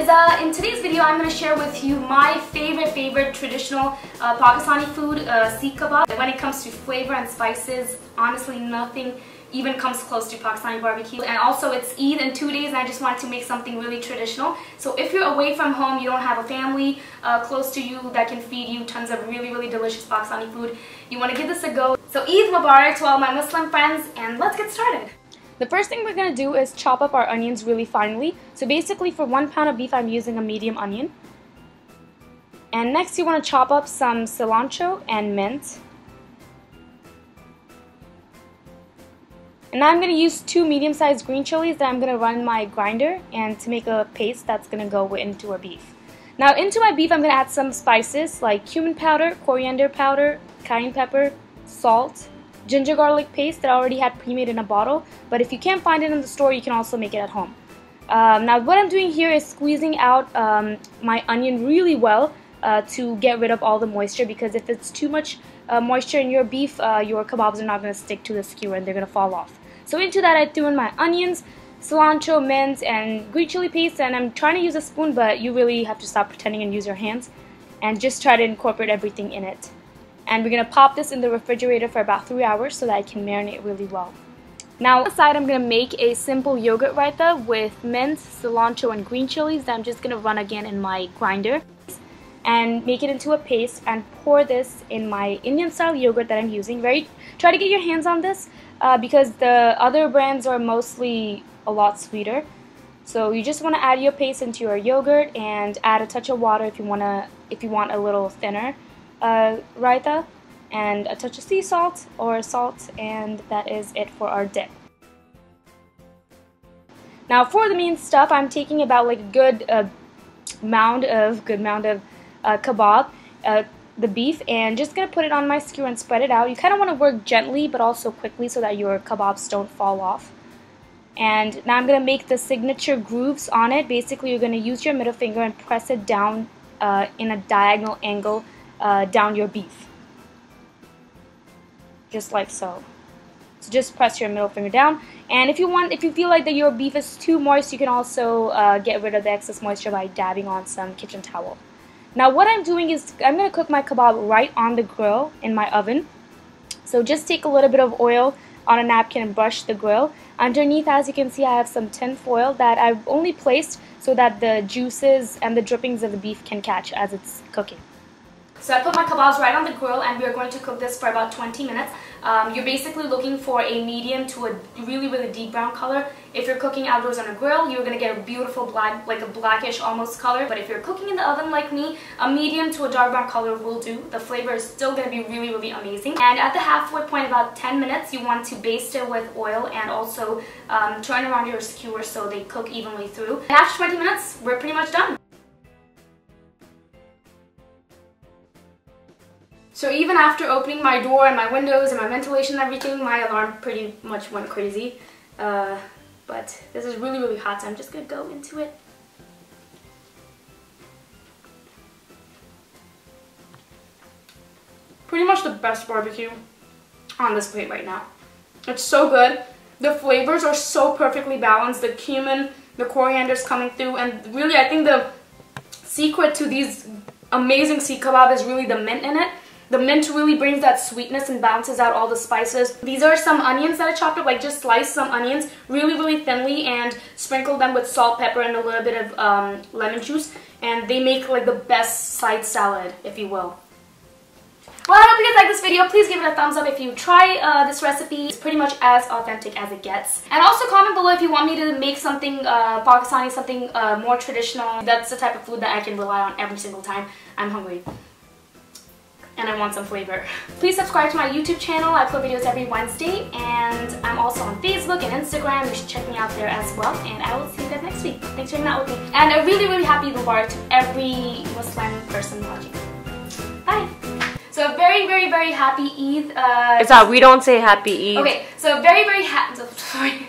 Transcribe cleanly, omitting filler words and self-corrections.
is in today's video I'm going to share with you my favorite traditional Pakistani food, Seekh Kebab. When it comes to flavor and spices, honestly nothing even comes close to Pakistani barbecue. And also it's Eid in 2 days and I just wanted to make something really traditional. So if you're away from home, you don't have a family close to you that can feed you tons of really delicious Pakistani food, you want to give this a go. So Eid Mubarak to all my Muslim friends, and let's get started. The first thing we're going to do is chop up our onions really finely. So basically for 1 pound of beef I'm using a medium onion. And next you want to chop up some cilantro and mint. And now I'm going to use 2 medium-sized green chilies that I'm going to run in my grinder and to make a paste that's going to go into our beef. Now into my beef I'm going to add some spices like cumin powder, coriander powder, cayenne pepper, salt, ginger garlic paste that I already had pre-made in a bottle, but if you can't find it in the store you can also make it at home. Now what I'm doing here is squeezing out my onion really well to get rid of all the moisture, because if it's too much moisture in your beef, your kebabs are not going to stick to the skewer and they're going to fall off. So into that I threw in my onions, cilantro, mint, and green chili paste, and I'm trying to use a spoon, but you really have to stop pretending and use your hands and just try to incorporate everything in it. And we're going to pop this in the refrigerator for about 3 hours so that it can marinate really well. Now on the side I'm going to make a simple yogurt raita with mint, cilantro, and green chilies that I'm just going to run again in my grinder and make it into a paste and pour this in my Indian style yogurt that I'm using. Try to get your hands on this because the other brands are mostly a lot sweeter. So you just want to add your paste into your yogurt and add a touch of water if you want a little thinner raita, and a touch of sea salt or salt, and that is it for our dip. Now for the main stuff, I'm taking about like a good mound of kebab, the beef, and just gonna put it on my skewer and spread it out. You kind of want to work gently but also quickly so that your kebabs don't fall off. And now I'm gonna make the signature grooves on it. Basically you're gonna use your middle finger and press it down in a diagonal angle down your beef, just like so. So just press your middle finger down, and if you feel like that your beef is too moist, you can also get rid of the excess moisture by dabbing on some kitchen towel. Now what I'm doing is I'm going to cook my kebab right on the grill in my oven. So just take a little bit of oil on a napkin and brush the grill. Underneath, as you can see, I have some tin foil that I've only placed so that the juices and the drippings of the beef can catch as it's cooking. So I put my kebabs right on the grill and we're going to cook this for about 20 minutes. You're basically looking for a medium to a really deep brown color. If you're cooking outdoors on a grill, you're going to get a beautiful black, like a blackish almost color. But if you're cooking in the oven like me, a medium to a dark brown color will do. The flavor is still going to be really amazing. And at the halfway point, about 10 minutes, you want to baste it with oil and also turn around your skewer so they cook evenly through. And after 20 minutes, we're pretty much done. So even after opening my door and my windows and my ventilation and everything, my alarm pretty much went crazy. But this is really hot, so I'm just going to go into it. Pretty much the best barbecue on this plate right now. It's so good. The flavors are so perfectly balanced. The cumin, the coriander is coming through, and really I think the secret to these amazing Seekh Kebab is really the mint in it. The mint really brings that sweetness and balances out all the spices. These are some onions that I chopped up, like just sliced some onions really thinly and sprinkled them with salt, pepper, and a little bit of lemon juice. And they make like the best side salad, if you will. Well, I hope you guys like this video. Please give it a thumbs up if you try this recipe. It's pretty much as authentic as it gets. And also comment below if you want me to make something Pakistani, something more traditional. That's the type of food that I can rely on every single time I'm hungry and I want some flavor. Please subscribe to my YouTube channel. I upload videos every Wednesday, and I'm also on Facebook and Instagram. You should check me out there as well, and I will see you guys next week. Thanks for hanging out with me. And a really happy Mubarak to every Muslim person watching. Bye! So a very happy Eid. It's not, we don't say happy Eid. Okay, so very happy, sorry.